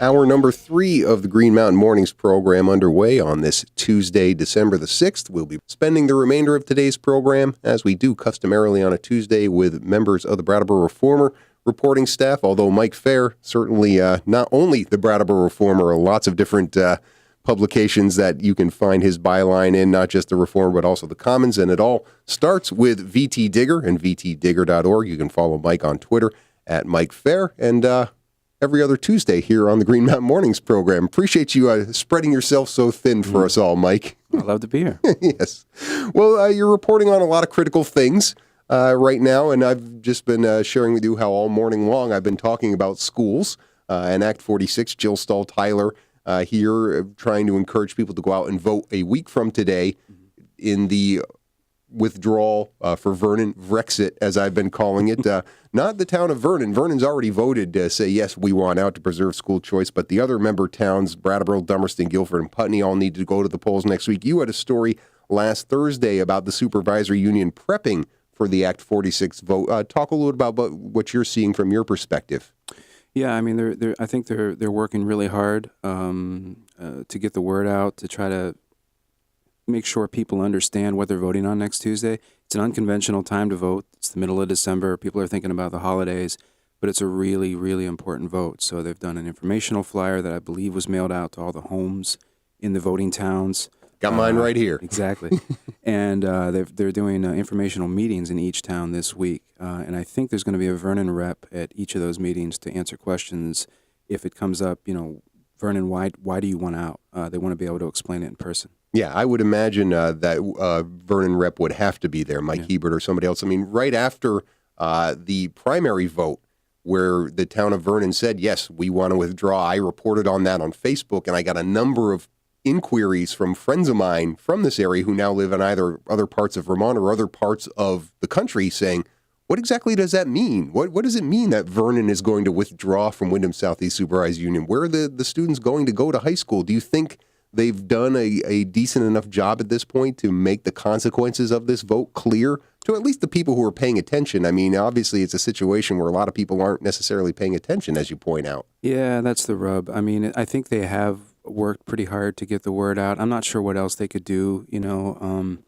Hour number 3 of the Green Mountain Mornings program underway on this Tuesday, December the 6th. We'll be spending the remainder of today's program, as we do customarily on a Tuesday, with members of the Brattleboro Reformer reporting staff, although Mike Faher, certainly not only the Brattleboro Reformer, lots of different publications that you can find his byline in, not just the Reformer, but also the Commons, and it all starts with VTDigger and VTDigger.org. You can follow Mike on Twitter at Mike Faher, and every other Tuesday here on the Green Mountain Mornings program. Appreciate you spreading yourself so thin for us all, Mike. I'd love to be here. Yes. Well, you're reporting on a lot of critical things right now, and I've just been sharing with you how all morning long I've been talking about schools and Act 46. Jill Stahl-Tyler here trying to encourage people to go out and vote a week from today in the withdrawal for Vernon, Vrexit, as I've been calling it. Not the town of Vernon. Vernon's already voted to say, yes, we want out to preserve school choice, but the other member towns, Brattleboro, Dummerston, Guilford, and Putney, all need to go to the polls next week. You had a story last Thursday about the supervisory union prepping for the Act 46 vote. Talk a little bit about what you're seeing from your perspective. Yeah, I mean, I think they're working really hard to get the word out, to try to make sure people understand what they're voting on next Tuesday. It's an unconventional time to vote. It's the middle of December. People are thinking about the holidays, but it's a really, really important vote. So they've done an informational flyer that I believe was mailed out to all the homes in the voting towns. Got mine right here. Exactly. And they're doing informational meetings in each town this week. And I think there's going to be a Vernon rep at each of those meetings to answer questions. If it comes up, Vernon, why do you want out? They want to be able to explain it in person. Yeah, I would imagine that Vernon rep would have to be there, Mike Hebert or somebody else. I mean, right after the primary vote where the town of Vernon said, yes, we want to withdraw, I reported on that on Facebook, and I got a number of inquiries from friends of mine from this area who now live in either other parts of Vermont or other parts of the country saying, what exactly does that mean? What does it mean that Vernon is going to withdraw from Windham Southeast Supervised Union? Where are the students going to go to high school? Do you think they've done a decent enough job at this point to make the consequences of this vote clear to at least the people who are paying attention? I mean, obviously, it's a situation where a lot of people aren't necessarily paying attention, as you point out. Yeah, that's the rub. I mean, I think they have worked pretty hard to get the word out. I'm not sure what else they could do, and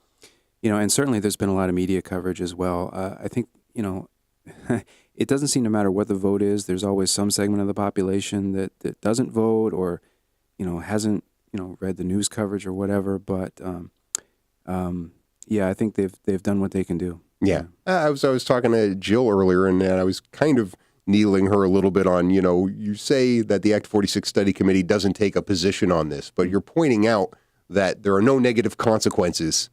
certainly there's been a lot of media coverage as well. I think, it doesn't seem, no matter what the vote is, there's always some segment of the population that doesn't vote or, hasn't read the news coverage or whatever, but I think they've done what they can do. Yeah. I was talking to Jill earlier, and I was kind of needling her a little bit on, you say that the Act 46 Study Committee doesn't take a position on this, but you're pointing out that there are no negative consequences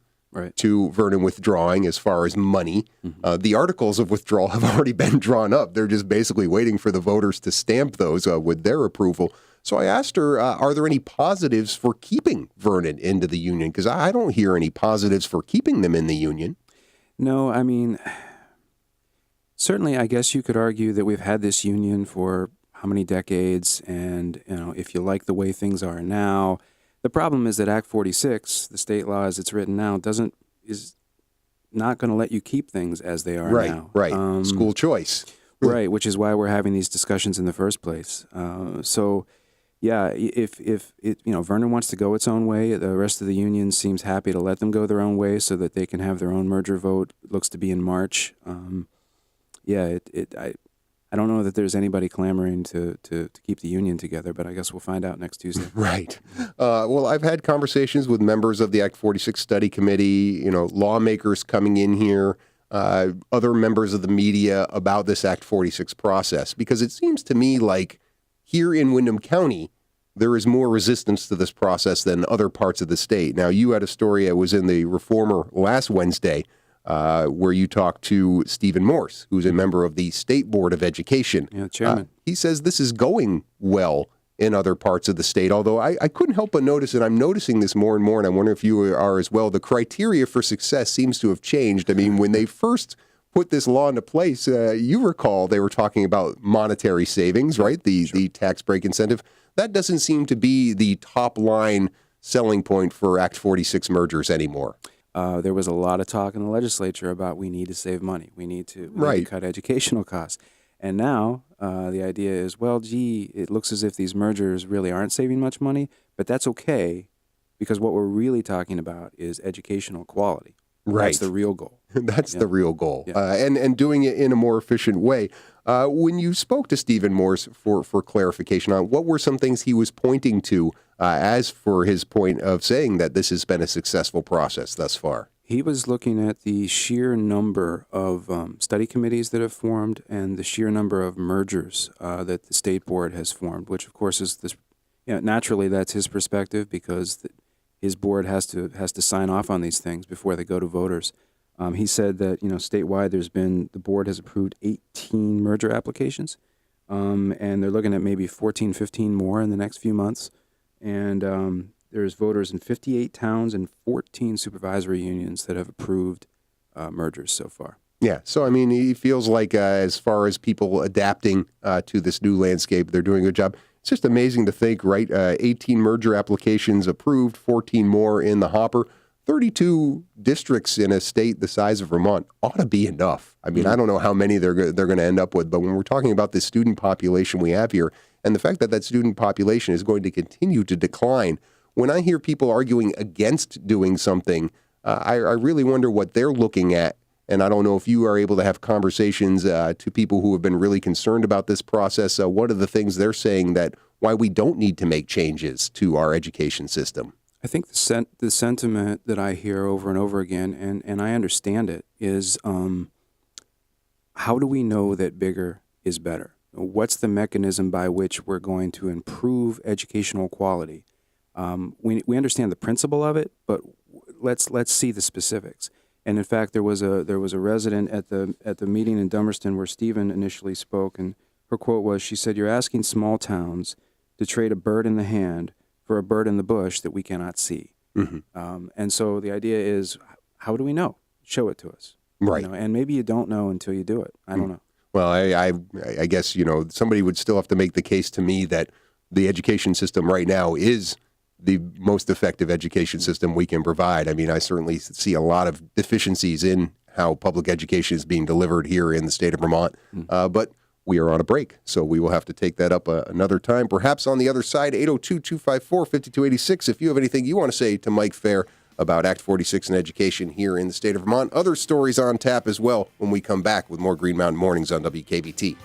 to Vernon withdrawing as far as money. Mm-hmm. The articles of withdrawal have already been drawn up. They're just basically waiting for the voters to stamp those with their approval. So I asked her, are there any positives for keeping Vernon into the union? Because I don't hear any positives for keeping them in the union. No, I mean, certainly I guess you could argue that we've had this union for how many decades, and if you like the way things are now, the problem is that Act 46, the state law as it's written now, is not going to let you keep things as they are now. Right, school choice. Right, which is why we're having these discussions in the first place. Yeah, if Vernon wants to go its own way, the rest of the union seems happy to let them go their own way so that they can have their own merger vote. It looks to be in March. I don't know that there's anybody clamoring to keep the union together, but I guess we'll find out next Tuesday. Right. Well, I've had conversations with members of the Act 46 Study Committee, lawmakers coming in here, other members of the media about this Act 46 process, because it seems to me like here in Windham County, there is more resistance to this process than other parts of the state. Now, you had a story that was in the Reformer last Wednesday where you talked to Stephen Morse, who's a member of the State Board of Education. Yeah, chairman. He says this is going well in other parts of the state, although I couldn't help but notice, and I'm noticing this more and more, and I wonder if you are as well, the criteria for success seems to have changed. I mean, when they first put this law into place, you recall they were talking about monetary savings, right? The tax break incentive. That doesn't seem to be the top line selling point for Act 46 mergers anymore. There was a lot of talk in the legislature about we need to save money. We need to cut educational costs. And now the idea is, well, gee, it looks as if these mergers really aren't saving much money, but that's okay because what we're really talking about is educational quality. Right. That's the real goal. That's the real goal, Yeah. and doing it in a more efficient way. When you spoke to Stephen Morse for clarification on what were some things he was pointing to as for his point of saying that this has been a successful process thus far? He was looking at the sheer number of study committees that have formed and the sheer number of mergers that the state board has formed, which of course is this. Naturally, that's his perspective because his board has to sign off on these things before they go to voters. He said that statewide the board has approved 18 merger applications, and they're looking at maybe 14, 15 more in the next few months, and there's voters in 58 towns and 14 supervisory unions that have approved mergers so far. Yeah, so I mean, he feels like as far as people adapting to this new landscape, they're doing a good job. It's just amazing to think, right? 18 merger applications approved, 14 more in the hopper. 32 districts in a state the size of Vermont ought to be enough. I mean, I don't know how many they're going to end up with, but when we're talking about the student population we have here, and the fact that student population is going to continue to decline, when I hear people arguing against doing something, I really wonder what they're looking at. And I don't know if you are able to have conversations to people who have been really concerned about this process. What are the things they're saying that why we don't need to make changes to our education system? I think the sentiment that I hear over and over again, and I understand it, is how do we know that bigger is better? What's the mechanism by which we're going to improve educational quality? We understand the principle of it, but let's see the specifics. And in fact, there was a resident at the meeting in Dummerston where Stephen initially spoke, and her quote was, she said, "You're asking small towns to trade a bird in the hand for a bird in the bush that we cannot see." Mm-hmm. And so the idea is, how do we know? Show it to us. Right. And maybe you don't know until you do it. I don't know. Well, I guess, somebody would still have to make the case to me that the education system right now is the most effective education system we can provide. I mean, I certainly see a lot of deficiencies in how public education is being delivered here in the state of Vermont. But we are on a break, so we will have to take that up another time. Perhaps on the other side, 802-254-5286, if you have anything you want to say to Mike Faher about Act 46 and education here in the state of Vermont. Other stories on tap as well when we come back with more Green Mountain Mornings on WKVT.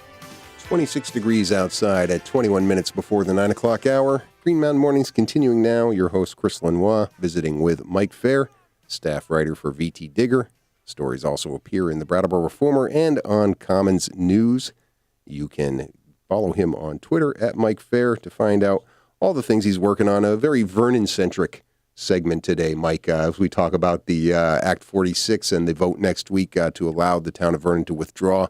26 degrees outside at 21 minutes before the 9 o'clock hour. Green Mountain Mornings continuing now. Your host, Chris Lenois, visiting with Mike Faher, staff writer for VTDigger. Stories also appear in the Brattleboro Reformer and on Commons News. You can follow him on Twitter at Mike Faher to find out all the things he's working on. A very Vernon-centric segment today, Mike, as we talk about the Act 46 and the vote next week to allow the town of Vernon to withdraw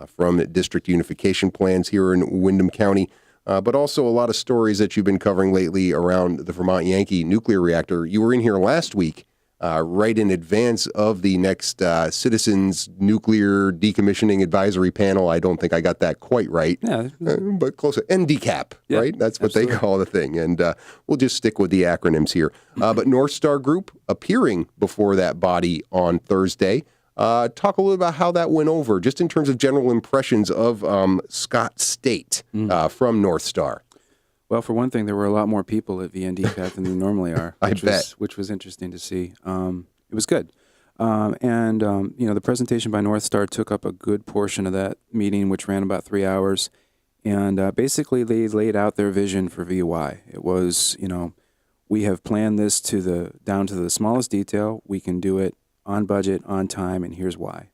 from district unification plans here in Windham County, but also a lot of stories that you've been covering lately around the Vermont Yankee nuclear reactor. You were in here last week, right in advance of the next Citizens Nuclear Decommissioning Advisory Panel. I don't think I got that quite right, but close. NDCAP, right? That's what absolutely. They call the thing. And we'll just stick with the acronyms here. But Northstar Group appearing before that body on Thursday. Talk a little about how that went over, just in terms of general impressions of Scott State from Northstar. Well, for one thing, there were a lot more people at VNDCAT than there normally are, which was interesting to see. It was good. The presentation by Northstar took up a good portion of that meeting, which ran about 3 hours. And basically, they laid out their vision for VY. It was, we have planned this down to the smallest detail. We can do it on budget, on time, and here's why.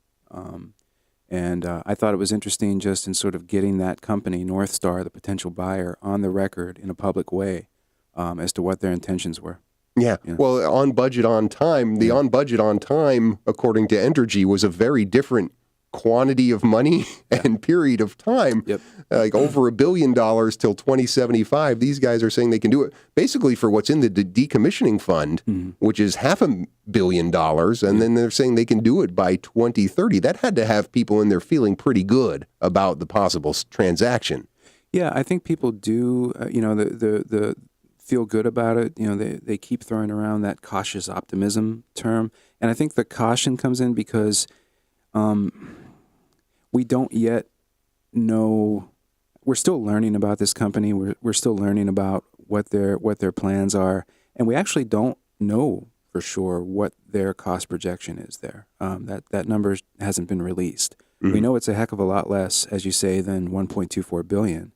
I thought it was interesting just in sort of getting that company, Northstar, the potential buyer, on the record in a public way as to what their intentions were. Yeah. Well, on budget, on time, the on budget, on time, according to Entergy, was a very different quantity of money and period of time. Yep. Like over $1 billion till 2075. These guys are saying they can do it basically for what's in the decommissioning fund, which is $500 million. And then they're saying they can do it by 2030. That had to have people in there feeling pretty good about the possible transaction. Yeah, I think people do, the feel good about it. They keep throwing around that cautious optimism term. And I think the caution comes in because we don't yet know we're still learning about this company. We're still learning about what their plans are, and we actually don't know for sure what their cost projection is there. That number hasn't been released. Mm-hmm. We know it's a heck of a lot less, as you say, than $1.24 billion.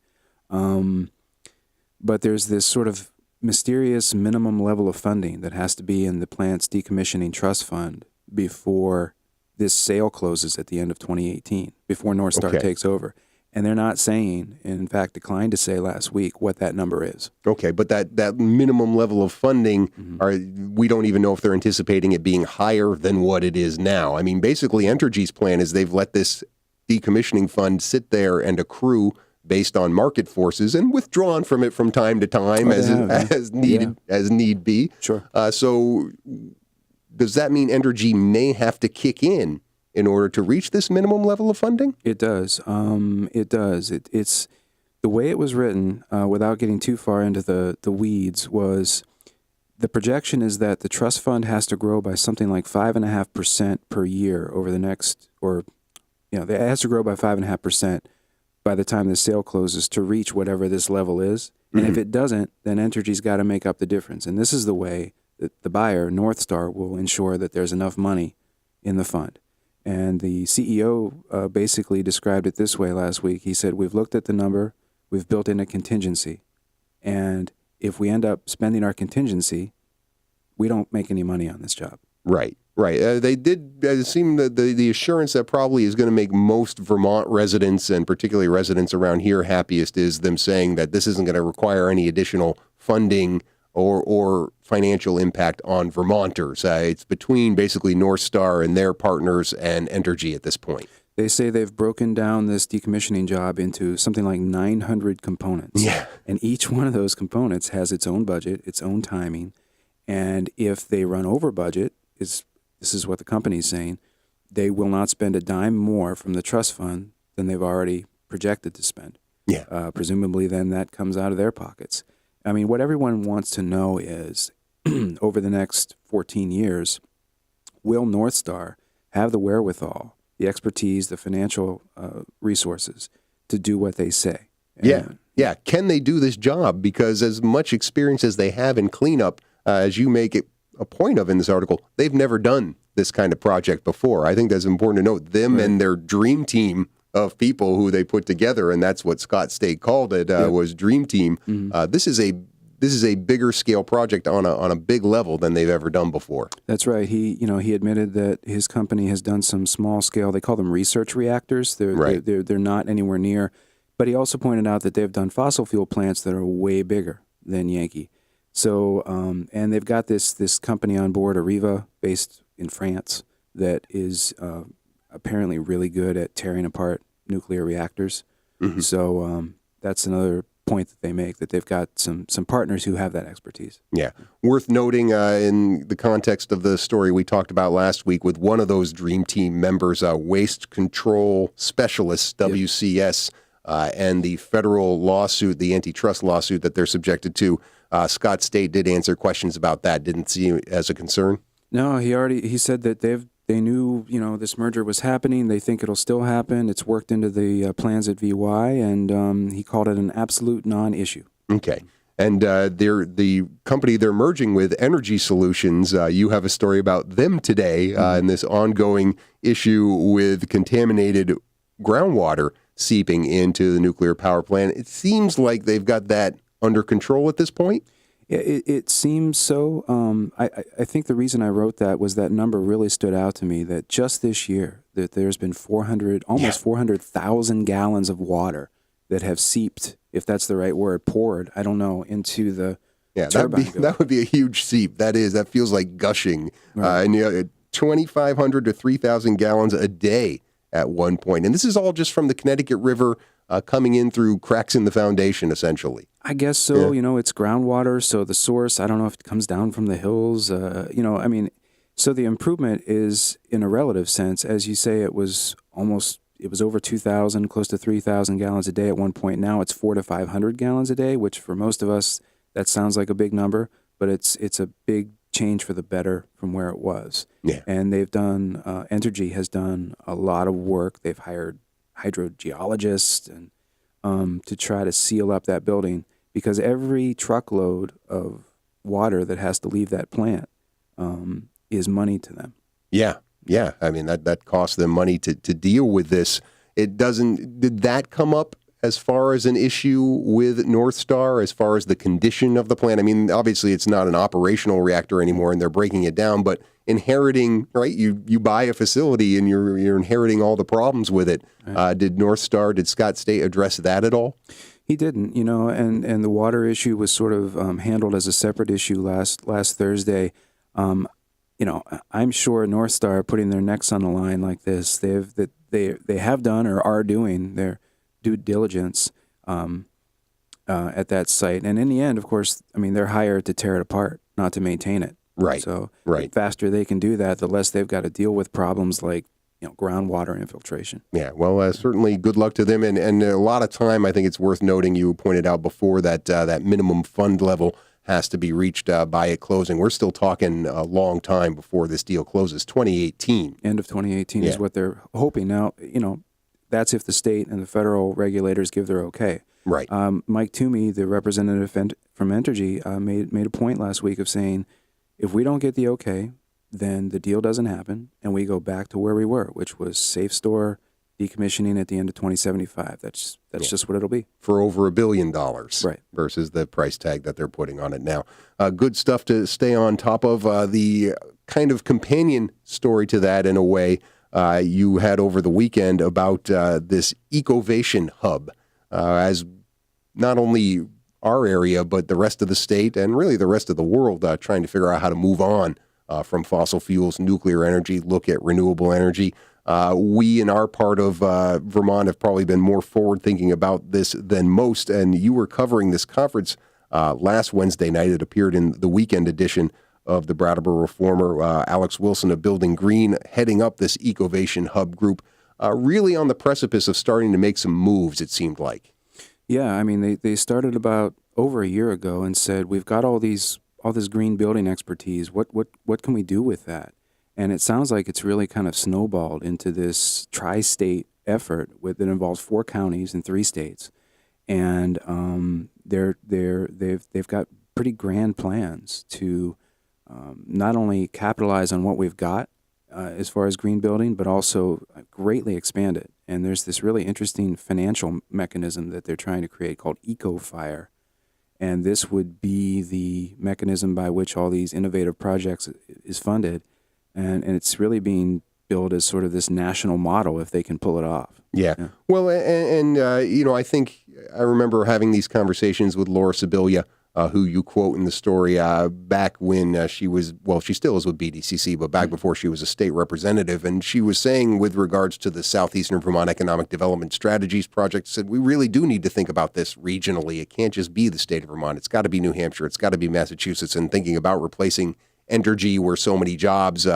But there's this sort of mysterious minimum level of funding that has to be in the plant's decommissioning trust fund before this sale closes at the end of 2018, before Northstar takes over. And they're not saying, and in fact declined to say last week, what that number is. Okay, but that minimum level of funding, we don't even know if they're anticipating it being higher than what it is now. I mean, basically, Entergy's plan is they've let this decommissioning fund sit there and accrue based on market forces and withdrawn from it from time to time as need be. Sure. So does that mean Entergy may have to kick in order to reach this minimum level of funding? It does. It does. It's the way it was written, without getting too far into the weeds, was the projection is that the trust fund has to grow by something like 5.5% per year over the next, it has to grow by 5.5% by the time the sale closes to reach whatever this level is. And if it doesn't, then Entergy's got to make up the difference. And this is the way that the buyer, Northstar, will ensure that there's enough money in the fund. And the CEO basically described it this way last week. He said, we've looked at the number, we've built in a contingency. And if we end up spending our contingency, we don't make any money on this job. Right. They did seem that the assurance that probably is going to make most Vermont residents, and particularly residents around here, happiest is them saying that this isn't going to require any additional funding or financial impact on Vermonters. It's between basically Northstar and their partners and Entergy at this point. They say they've broken down this decommissioning job into something like 900 components. Yeah. And each one of those components has its own budget, its own timing. And if they run over budget, this is what the company's saying, they will not spend a dime more from the trust fund than they've already projected to spend. Yeah. Presumably then that comes out of their pockets. I mean, what everyone wants to know is, over the next 14 years, will Northstar have the wherewithal, the expertise, the financial resources to do what they say? Yeah. Can they do this job? Because as much experience as they have in cleanup, as you make it a point of in this article, they've never done this kind of project before. I think that's important to note. Them and their dream team of people who they put together, and that's what Scott State called it, was Dream Team. This is a bigger scale project on a big level than they've ever done before. That's right. He admitted that his company has done some small scale. They call them research reactors. They're not anywhere near. But he also pointed out that they've done fossil fuel plants that are way bigger than Yankee. So, and they've got this company on board, Areva, based in France, that is apparently really good at tearing apart nuclear reactors. So that's another point that they make, that they've got some partners who have that expertise. Yeah. Worth noting in the context of the story we talked about last week with one of those Dream Team members, Waste Control Specialists, WCS, and the federal lawsuit, the antitrust lawsuit that they're subjected to. Scott State did answer questions about that. Didn't see it as a concern? No, he said that they knew, this merger was happening. They think it'll still happen. It's worked into the plans at VY, and he called it an absolute non-issue. Okay. And the company they're merging with, Energy Solutions, you have a story about them today in this ongoing issue with contaminated groundwater seeping into the nuclear power plant. It seems like they've got that under control at this point? Yeah, it seems so. I think the reason I wrote that was that number really stood out to me, that just this year that there's been 400,000 gallons of water that have seeped, if that's the right word, poured, I don't know, into the turbine. That would be a huge seep. That feels like gushing. Right. And 2,500 to 3,000 gallons a day at one point. And this is all just from the Connecticut River coming in through cracks in the foundation, essentially. I guess so. Yeah. It's groundwater, so the source, I don't know if it comes down from the hills. So the improvement is, in a relative sense, as you say, it was over 2,000, close to 3,000 gallons a day at one point. Now it's 400 to 500 gallons a day, which for most of us, that sounds like a big number, but it's a big change for the better from where it was. Yeah. And they've done, Entergy has done a lot of work. They've hired hydrogeologists and to try to seal up that building, because every truckload of water that has to leave that plant is money to them. Yeah. I mean, that costs them money to deal with this. Did that come up as far as an issue with Northstar, as far as the condition of the plant? I mean, obviously it's not an operational reactor anymore and they're breaking it down, but inheriting, right? You buy a facility and you're inheriting all the problems with it. Right. Did Scott State address that at all? He didn't, and the water issue was sort of handled as a separate issue last Thursday. I'm sure Northstar, putting their necks on the line like this, they have done or are doing their due diligence at that site. And in the end, of course, I mean, they're hired to tear it apart, not to maintain it. Right. So right. the faster they can do that, the less they've got to deal with problems like groundwater infiltration. Yeah, well, certainly good luck to them. And a lot of time, I think it's worth noting, you pointed out before that that minimum fund level has to be reached by it closing. We're still talking a long time before this deal closes, 2018. End of 2018 is what they're hoping. Now, that's if the state and the federal regulators give their okay. Right. Mike Toomey, the representative from Entergy, made a point last week of saying, if we don't get the okay, then the deal doesn't happen, and we go back to where we were, which was safe store decommissioning at the end of 2075. That's just what it'll be. For over $1 billion, right? Versus the price tag that they're putting on it now. Good stuff to stay on top of. The kind of companion story to that, in a way, you had over the weekend about this Ecovation Hub, as not only our area, but the rest of the state and really the rest of the world trying to figure out how to move on from fossil fuels, nuclear energy, look at renewable energy. We in our part of Vermont have probably been more forward-thinking about this than most, and you were covering this conference last Wednesday night. It appeared in the weekend edition of the Brattleboro Reformer. Alex Wilson of Building Green heading up this Ecovation Hub group, really on the precipice of starting to make some moves, it seemed like. Yeah, I mean, they started about over a year ago and said, we've got all this green building expertise. What can we do with that? And it sounds like it's really kind of snowballed into this tri-state effort that involves 4 counties in 3 states, and they've got pretty grand plans to not only capitalize on what we've got as far as green building, but also greatly expand it. And there's this really interesting financial mechanism that they're trying to create called Faher. And this would be the mechanism by which all these innovative projects is funded. And it's really being billed as sort of this national model if they can pull it off. Yeah. Well, and I think I remember having these conversations with Laura Sibilia, who you quote in the story, back when she still is with BDCC, but back before she was a state representative. And she was saying, with regards to the Southeastern Vermont Economic Development Strategies Project, said we really do need to think about this regionally. It can't just be the state of Vermont. It's got to be New Hampshire. It's got to be Massachusetts. And thinking about replacing Entergy, where so many jobs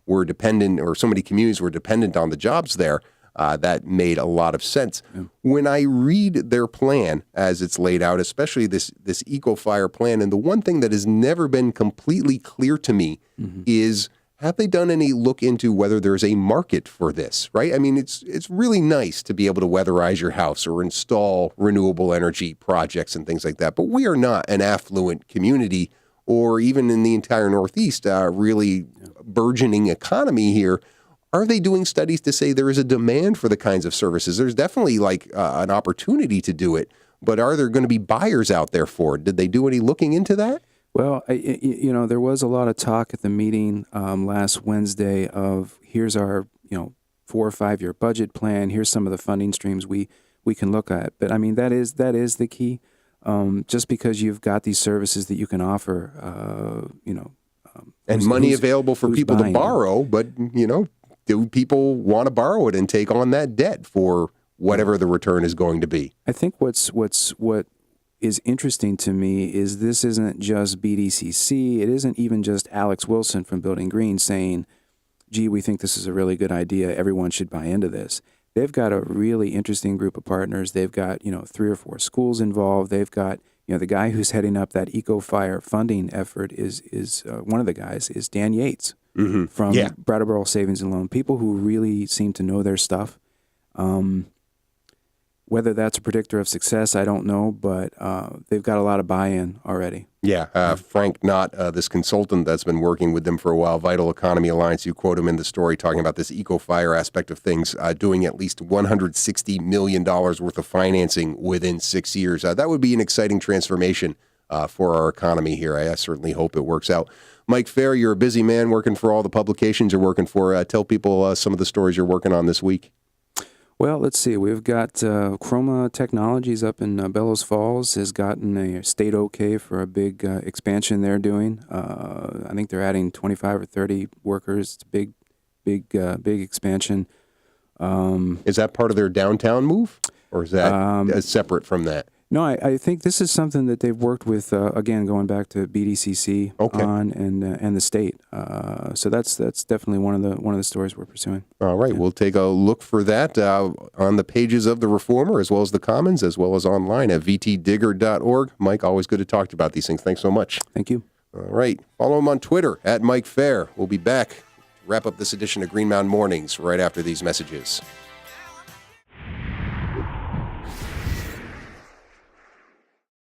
were dependent, or so many communities were dependent on the jobs there. That made a lot of sense. Yeah. When I read their plan as it's laid out, especially this Faher plan, and the one thing that has never been completely clear to me is, have they done any look into whether there's a market for this, right? I mean, it's really nice to be able to weatherize your house or install renewable energy projects and things like that, but we are not an affluent community, or even in the entire Northeast, really burgeoning economy here. Are they doing studies to say there is a demand for the kinds of services? There's definitely an opportunity to do it, but are there going to be buyers out there for it? Did they do any looking into that? Well, there was a lot of talk at the meeting last Wednesday of, here's our 4 or 5 year budget plan. Here's some of the funding streams we can look at. But I mean, that is the key. Just because you've got these services that you can offer, and money available for people to borrow, but do people want to borrow it and take on that debt for whatever the return is going to be? I think what is interesting to me is this isn't just BDCC. It isn't even just Alex Wilson from Building Green saying, gee, we think this is a really good idea. Everyone should buy into this. They've got a really interesting group of partners. They've got, 3 or 4 schools involved. They've got, the guy who's heading up that Faher funding effort is one of the guys is Dan Yates. From Brattleboro Savings and Loan, people who really seem to know their stuff. Whether that's a predictor of success, I don't know, but they've got a lot of buy-in already. Yeah, Frank Knott, this consultant that's been working with them for a while, Vital Economy Alliance, you quote him in the story talking about this eco-fire aspect of things, doing at least $160 million worth of financing within 6 years. That would be an exciting transformation for our economy here. I certainly hope it works out. Mike Faher, you're a busy man working for all the publications you're working for. Tell people some of the stories you're working on this week. Well, let's see. We've got Chroma Technologies up in Bellows Falls has gotten a state okay for a big expansion they're doing. I think they're adding 25 or 30 workers. It's a big expansion. Is that part of their downtown move, or is that separate from that? No, I think this is something that they've worked with, again, going back to BDCC on and the state. So that's definitely one of the stories we're pursuing. All right, we'll take a look for that on the pages of the Reformer, as well as the Commons, as well as online at VTDigger.org. Mike, always good to talk to you about these things. Thanks so much. Thank you. All right, follow him on Twitter at Mike Faher. We'll be back to wrap up this edition of Green Mountain Mornings right after these messages.